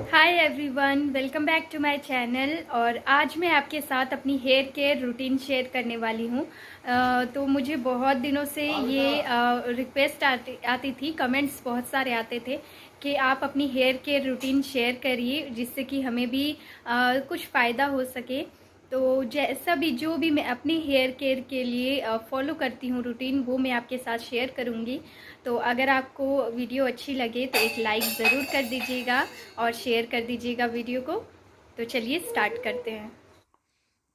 Hi everyone, welcome back to my channel. और आज मैं आपके साथ अपनी हेयर केयर रूटीन शेयर करने वाली हूँ। तो मुझे बहुत दिनों से ये रिक्वेस्ट आती थी, कमेंट्स बहुत सारे आते थे कि आप अपनी हेयर केयर रूटीन शेयर करिए जिससे कि हमें भी कुछ फ़ायदा हो सके। तो जैसा भी जो भी मैं अपनी हेयर केयर के लिए फॉलो करती हूँ रूटीन, वो मैं आपके साथ शेयर करूँगी। तो अगर आपको वीडियो अच्छी लगे तो एक लाइक ज़रूर कर दीजिएगा और शेयर कर दीजिएगा वीडियो को। तो चलिए स्टार्ट करते हैं।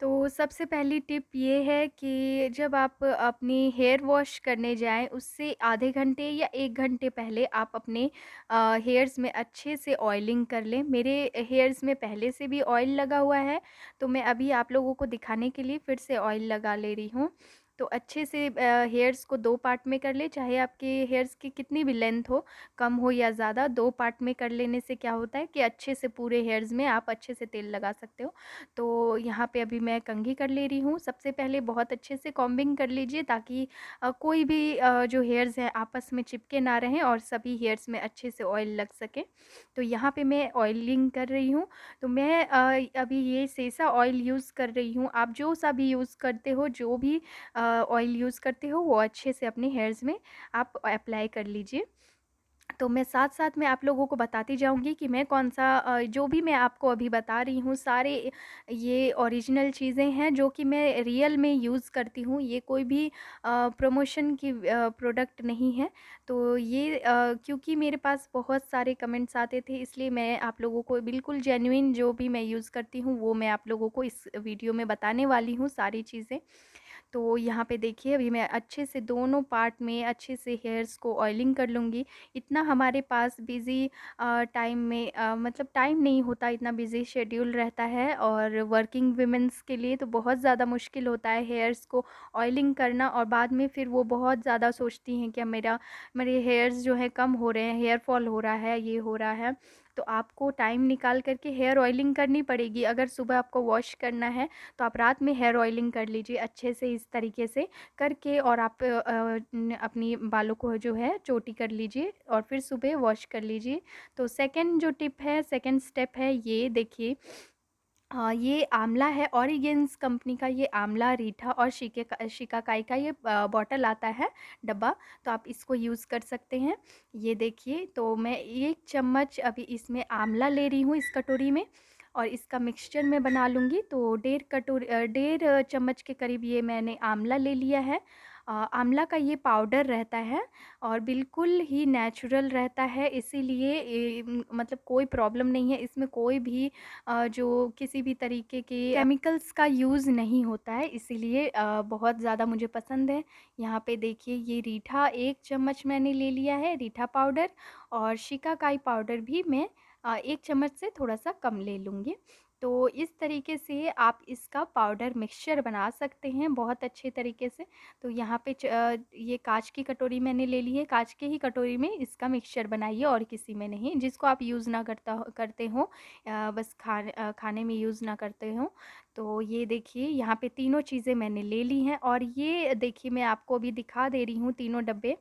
तो सबसे पहली टिप ये है कि जब आप अपनी हेयर वॉश करने जाएं उससे आधे घंटे या 1 घंटे पहले आप अपने हेयर्स में अच्छे से ऑयलिंग कर लें। मेरे हेयर्स में पहले से भी ऑयल लगा हुआ है, तो मैं अभी आप लोगों को दिखाने के लिए फिर से ऑयल लगा ले रही हूँ। तो अच्छे से हेयर्स को 2 पार्ट में कर लें, चाहे आपके हेयर्स की कितनी भी लेंथ हो, कम हो या ज़्यादा, 2 पार्ट में कर लेने से क्या होता है कि अच्छे से पूरे हेयर्स में आप अच्छे से तेल लगा सकते हो। तो यहाँ पे अभी मैं कंघी कर ले रही हूँ। सबसे पहले बहुत अच्छे से कॉम्बिंग कर लीजिए ताकि कोई भी जो हेयर्स हैं आपस में चिपके ना रहें और सभी हेयर्स में अच्छे से ऑयल लग सके। तो यहाँ पे मैं ऑयलिंग कर रही हूँ। तो मैं अभी ये सेसा ऑयल यूज़ कर रही हूँ। आप जो सा भी यूज़ करते हो, जो भी ऑयल यूज़ करते हो, वो अच्छे से अपने हेयर्स में आप अप्लाई कर लीजिए। तो मैं साथ-साथ में आप लोगों को बताती जाऊँगी कि मैं कौन-सा जो भी मैं आपको अभी बता रही हूँ, सारे ये ओरिजिनल चीज़ें हैं जो कि मैं रियल में यूज़ करती हूँ। ये कोई भी प्रमोशन की प्रोडक्ट नहीं है। तो ये क्योंकि मेरे पास बहुत सारे कमेंट्स आते थे, इसलिए मैं आप लोगों को बिल्कुल जेन्युइन जो भी मैं यूज़ करती हूँ वो मैं आप लोगों को इस वीडियो में बताने वाली हूँ सारी चीज़ें। तो यहाँ पे देखिए अभी मैं अच्छे से दोनों पार्ट में अच्छे से हेयर्स को ऑयलिंग कर लूँगी। इतना हमारे पास बिज़ी टाइम में मतलब टाइम नहीं होता, इतना बिज़ी शेड्यूल रहता है और वर्किंग वुमेन्स के लिए तो बहुत ज़्यादा मुश्किल होता है हेयर्स को ऑयलिंग करना। और बाद में फिर वो बहुत ज़्यादा सोचती हैं कि अब मेरे हेयर्स जो हैं कम हो रहे हैं, हेयर फॉल हो रहा है, ये हो रहा है। तो आपको टाइम निकाल कर के हेयर ऑयलिंग करनी पड़ेगी। अगर सुबह आपको वॉश करना है तो आप रात में हेयर ऑयलिंग कर लीजिए अच्छे से, इस तरीके से करके, और आप अपनी बालों को जो है चोटी कर लीजिए और फिर सुबह वॉश कर लीजिए। तो सेकंड जो टिप है, सेकंड स्टेप है, ये देखिए ये आंवला है, ओरिगेन्स कंपनी का ये आंवला, रीठा और शिकाकाई का ये बॉटल आता है, डब्बा। तो आप इसको यूज़ कर सकते हैं। ये देखिए, तो मैं 1 चम्मच अभी इसमें आंवला ले रही हूँ इस कटोरी में और इसका मिक्सचर मैं बना लूँगी। तो डेढ़ चम्मच के करीब ये मैंने आंवला ले लिया है। आंवला का ये पाउडर रहता है और बिल्कुल ही नेचुरल रहता है, इसीलिए मतलब कोई प्रॉब्लम नहीं है इसमें, कोई भी जो किसी भी तरीके के केमिकल्स का यूज़ नहीं होता है, इसीलिए बहुत ज़्यादा मुझे पसंद है। यहाँ पे देखिए ये रीठा 1 चम्मच मैंने ले लिया है, रीठा पाउडर, और शिकाकाई पाउडर भी मैं 1 चम्मच से थोड़ा-सा कम ले लूँगी। तो इस तरीके से आप इसका पाउडर मिक्सचर बना सकते हैं बहुत अच्छे तरीके से। तो यहाँ पे ये काँच की कटोरी मैंने ले ली है, काँच के ही कटोरी में इसका मिक्सचर बनाइए और किसी में नहीं, जिसको आप यूज़ ना करते हो, बस खाने में यूज़ ना करते हो। तो ये देखिए यहाँ पे तीनों चीज़ें मैंने ले ली हैं और ये देखिए मैं आपको अभी दिखा दे रही हूँ तीनों डब्बे।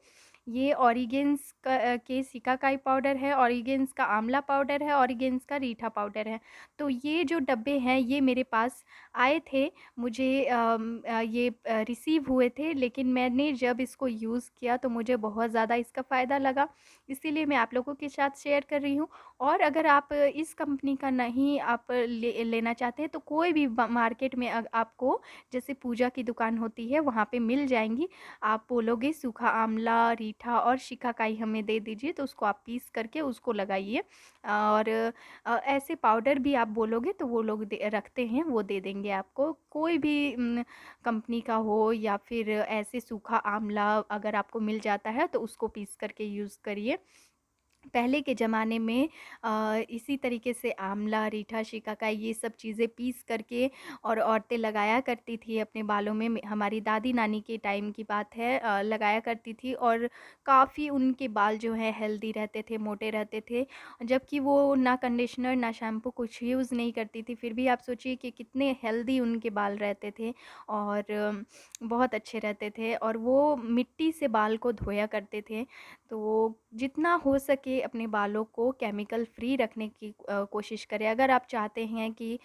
ये ओरिगेन्स के शिकाकाई पाउडर है, ओरिगेन्स का आंवला पाउडर है, ओरिगेन्स का रीठा पाउडर है। तो ये जो डब्बे हैं ये मेरे पास आए थे, मुझे ये रिसीव हुए थे, लेकिन मैंने जब इसको यूज़ किया तो मुझे बहुत ज़्यादा इसका फ़ायदा लगा, इसीलिए मैं आप लोगों के साथ शेयर कर रही हूँ। और अगर आप इस कंपनी का नहीं आप लेना चाहते हैं तो कोई भी मार्केट में आपको, जैसे पूजा की दुकान होती है वहाँ पे मिल जाएंगी। आप बोलोगे सूखा आंवला, रीठा और शिकाकाई हमें दे दीजिए, तो उसको आप पीस करके उसको लगाइए। और ऐसे पाउडर भी आप बोलोगे तो वो लोग रखते हैं, वो दे देंगे आपको। कोई भी कंपनी का हो या फिर ऐसे सूखा आंवला अगर आपको मिल जाता है तो उसको पीस करके यूज़ करिए। पहले के ज़माने में इसी तरीके से आंवला, रीठा, शिकाकाई ये सब चीज़ें पीस करके और औरतें लगाया करती थी अपने बालों में। हमारी दादी-नानी के टाइम की बात है, लगाया करती थी और काफ़ी उनके बाल जो है हेल्दी रहते थे, मोटे रहते थे। जबकि वो ना कंडीशनर, ना शैम्पू कुछ यूज़ नहीं करती थी, फिर भी आप सोचिए कि कितने हेल्दी उनके बाल रहते थे और बहुत अच्छे रहते थे और वो मिट्टी से बाल को धोया करते थे। तो जितना हो सके के अपने बालों को केमिकल फ्री रखने की कोशिश करें। अगर आप चाहते हैं कि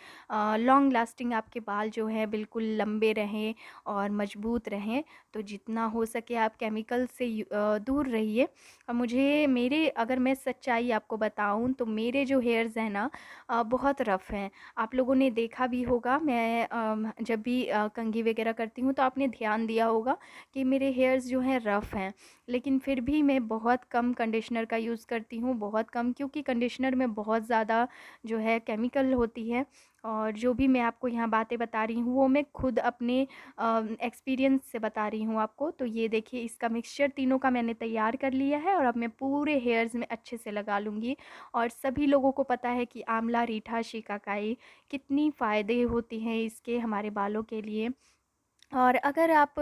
लॉन्ग लास्टिंग आपके बाल जो है बिल्कुल लंबे रहें और मजबूत रहें, तो जितना हो सके आप केमिकल से दूर रहिए। और मुझे मेरे अगर मैं सच्चाई आपको बताऊं तो मेरे जो हेयर्स हैं ना बहुत रफ़ हैं। आप लोगों ने देखा भी होगा, मैं जब भी कंघी वगैरह करती हूँ तो आपने ध्यान दिया होगा कि मेरे हेयर्स जो हैं रफ़ हैं। लेकिन फिर भी मैं बहुत कम कंडीशनर का यूज़ करती हूँ, बहुत कम, क्योंकि कंडीशनर में बहुत ज़्यादा जो है केमिकल होती है। और जो भी मैं आपको यहाँ बातें बता रही हूँ वो मैं खुद अपने एक्सपीरियंस से बता रही हूँ आपको। तो ये देखिए, इसका मिक्सचर तीनों का मैंने तैयार कर लिया है और अब मैं पूरे हेयर्स में अच्छे से लगा लूँगी। और सभी लोगों को पता है कि आंवला, रीठा, शिकाकाई कितनी फ़ायदे होती हैं इसके हमारे बालों के लिए। और अगर आप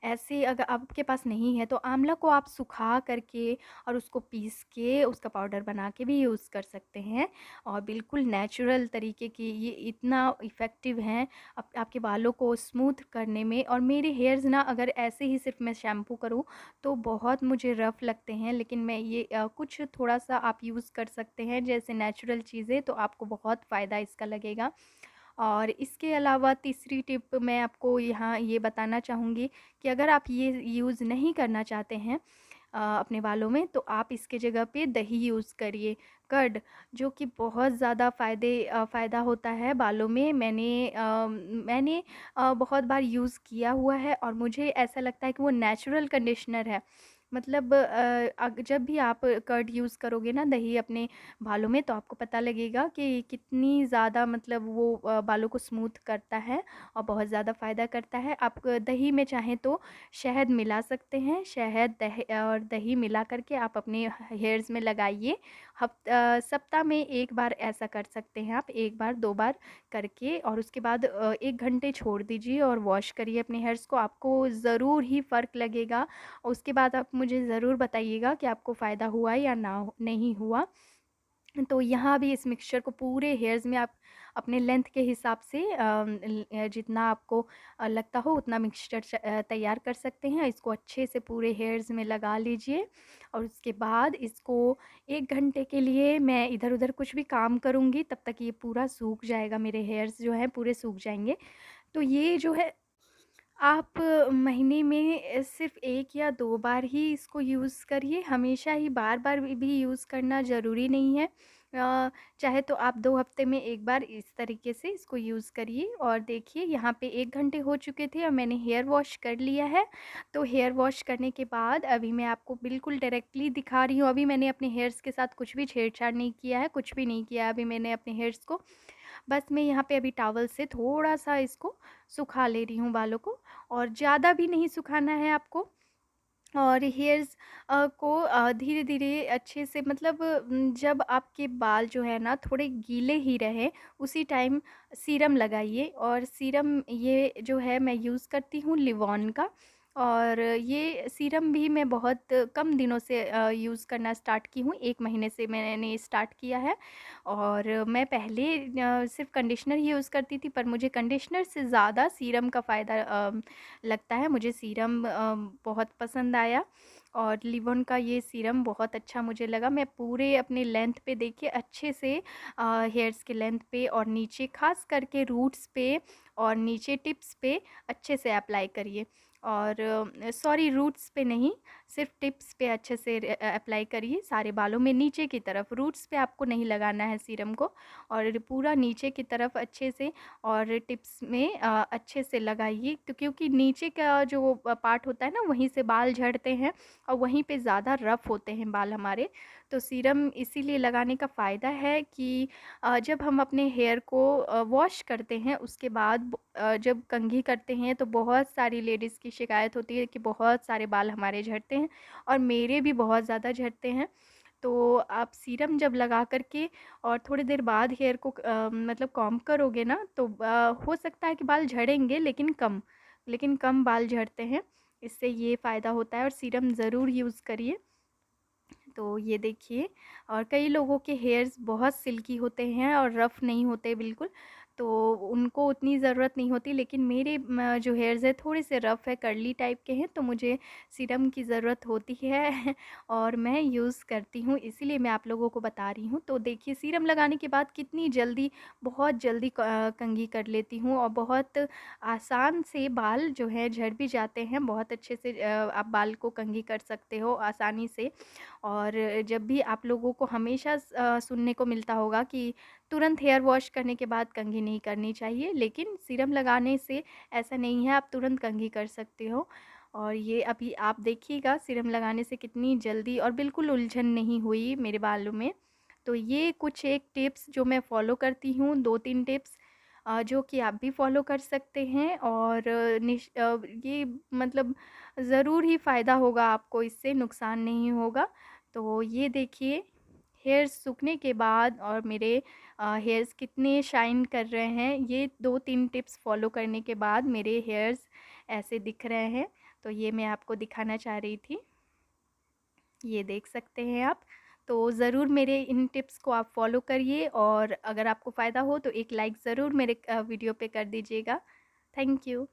ऐसे, अगर आपके पास नहीं है तो आंवला को आप सुखा करके और उसको पीस के उसका पाउडर बना के भी यूज़ कर सकते हैं। और बिल्कुल नेचुरल तरीके की ये इतना इफ़ेक्टिव हैं आपके बालों को स्मूथ करने में। और मेरे हेयर्स ना अगर ऐसे ही सिर्फ मैं शैम्पू करूँ तो बहुत मुझे रफ़ लगते हैं, लेकिन मैं ये कुछ थोड़ा सा आप यूज़ कर सकते हैं जैसे नेचुरल चीज़ें, तो आपको बहुत फ़ायदा इसका लगेगा। और इसके अलावा तीसरी टिप मैं आपको यहाँ ये बताना चाहूँगी कि अगर आप ये यूज़ नहीं करना चाहते हैं अपने बालों में, तो आप इसके जगह पे दही यूज़ करिए, कर्ड, जो कि बहुत ज़्यादा फ़ायदा होता है बालों में। मैंने बहुत बार यूज़ किया हुआ है और मुझे ऐसा लगता है कि वो नेचुरल कंडीशनर है। मतलब जब भी आप कर्ड यूज़ करोगे ना दही अपने बालों में, तो आपको पता लगेगा कि कितनी ज़्यादा, मतलब वो बालों को स्मूथ करता है और बहुत ज़्यादा फ़ायदा करता है। आप दही में चाहें तो शहद मिला सकते हैं, शहद और दही मिला करके आप अपने हेयर्स में लगाइए। सप्ताह में 1 बार ऐसा कर सकते हैं आप, 1 बार 2 बार करके, और उसके बाद 1 घंटे छोड़ दीजिए और वॉश करिए अपने हेयर्स को। आपको ज़रूर ही फ़र्क लगेगा। और उसके बाद आप मुझे ज़रूर बताइएगा कि आपको फ़ायदा हुआ या ना नहीं हुआ। तो यहाँ भी इस मिक्सचर को पूरे हेयर्स में आप अपने लेंथ के हिसाब से जितना आपको लगता हो उतना मिक्सचर तैयार कर सकते हैं। इसको अच्छे से पूरे हेयर्स में लगा लीजिए और उसके बाद इसको 1 घंटे के लिए मैं इधर-उधर कुछ भी काम करूँगी, तब तक ये पूरा सूख जाएगा, मेरे हेयर्स जो हैं पूरे सूख जाएँगे। तो ये जो है आप महीने में सिर्फ़ 1 या 2 बार ही इसको यूज़ करिए, हमेशा ही बार-बार भी यूज़ करना ज़रूरी नहीं है। चाहे तो आप 2 हफ़्ते में 1 बार इस तरीके से इसको यूज़ करिए। और देखिए यहाँ पे 1 घंटे हो चुके थे और मैंने हेयर वॉश कर लिया है। तो हेयर वॉश करने के बाद अभी मैं आपको बिल्कुल डायरेक्टली दिखा रही हूँ। अभी मैंने अपने हेयर्स के साथ कुछ भी छेड़छाड़ नहीं किया है, कुछ भी नहीं किया है अभी मैंने अपने हेयर्स को। बस मैं यहाँ पे अभी टॉवल से थोड़ा-सा इसको सुखा ले रही हूँ बालों को, और ज़्यादा भी नहीं सुखाना है आपको। और हेयर्स को धीरे-धीरे अच्छे से, मतलब जब आपके बाल जो है ना थोड़े गीले ही रहें, उसी टाइम सीरम लगाइए। और सीरम ये जो है मैं यूज़ करती हूँ लिवॉन का। और ये सीरम भी मैं बहुत कम दिनों से यूज़ करना स्टार्ट की हूँ, 1 महीने से मैंने स्टार्ट किया है। और मैं पहले सिर्फ़ कंडीशनर ही यूज़ करती थी, पर मुझे कंडीशनर से ज़्यादा सीरम का फ़ायदा लगता है। मुझे सीरम बहुत पसंद आया और लिवॉन का ये सीरम बहुत अच्छा मुझे लगा। मैं पूरे अपने लेंथ पे देखिए अच्छे से हेयर्स के लेंथ पे और नीचे ख़ास करके रूट्स पे और नीचे टिप्स पे अच्छे से अप्लाई करिए। और सॉरी, रूट्स पे नहीं, सिर्फ़ टिप्स पे अच्छे से अप्लाई करिए सारे बालों में नीचे की तरफ, रूट्स पे आपको नहीं लगाना है सीरम को। और पूरा नीचे की तरफ अच्छे से और टिप्स में अच्छे से लगाइए, तो क्योंकि नीचे का जो पार्ट होता है ना वहीं से बाल झड़ते हैं और वहीं पे ज़्यादा रफ़ होते हैं बाल हमारे। तो सीरम इसीलिए लगाने का फ़ायदा है कि जब हम अपने हेयर को वॉश करते हैं उसके बाद जब कंघी करते हैं तो बहुत सारी लेडीज़ की शिकायत होती है कि बहुत सारे बाल हमारे झड़ते हैं और मेरे भी बहुत ज़्यादा झड़ते हैं। तो आप सीरम जब लगा कर के और थोड़ी देर बाद हेयर को मतलब कॉम्ब करोगे ना, तो हो सकता है कि बाल झड़ेंगे लेकिन कम बाल झड़ते हैं। इससे ये फ़ायदा होता है और सीरम ज़रूर यूज़ करिए। तो ये देखिए, और कई लोगों के हेयर्स बहुत सिल्की होते हैं और रफ़ नहीं होते बिल्कुल। तो उनको उतनी ज़रूरत नहीं होती, लेकिन मेरे जो हेयर्स है थोड़े से रफ़ है, कर्ली टाइप के हैं, तो मुझे सीरम की ज़रूरत होती है और मैं यूज़ करती हूँ, इसीलिए मैं आप लोगों को बता रही हूँ। तो देखिए सीरम लगाने के बाद कितनी जल्दी, बहुत जल्दी कंघी कर लेती हूँ और बहुत आसान से बाल जो है झड़ भी जाते हैं। बहुत अच्छे से आप बाल को कंघी कर सकते हो आसानी से। और जब भी आप लोगों को हमेशा सुनने को मिलता होगा कि तुरंत हेयर वॉश करने के बाद कंघी नहीं करनी चाहिए, लेकिन सीरम लगाने से ऐसा नहीं है, आप तुरंत कंघी कर सकते हो। और ये अभी आप देखिएगा सीरम लगाने से कितनी जल्दी और बिल्कुल उलझन नहीं हुई मेरे बालों में। तो ये कुछ एक टिप्स जो मैं फ़ॉलो करती हूँ, 2-3 टिप्स जो कि आप भी फ़ॉलो कर सकते हैं और ये मतलब ज़रूर ही फ़ायदा होगा आपको, इससे नुकसान नहीं होगा। तो ये देखिए हेयर्स सूखने के बाद और मेरे हेयर्स कितने शाइन कर रहे हैं, ये 2-3 टिप्स फ़ॉलो करने के बाद मेरे हेयर्स ऐसे दिख रहे हैं। तो ये मैं आपको दिखाना चाह रही थी, ये देख सकते हैं आप। तो ज़रूर मेरे इन टिप्स को आप फ़ॉलो करिए और अगर आपको फ़ायदा हो तो एक लाइक ज़रूर मेरे वीडियो पे कर दीजिएगा। Thank you.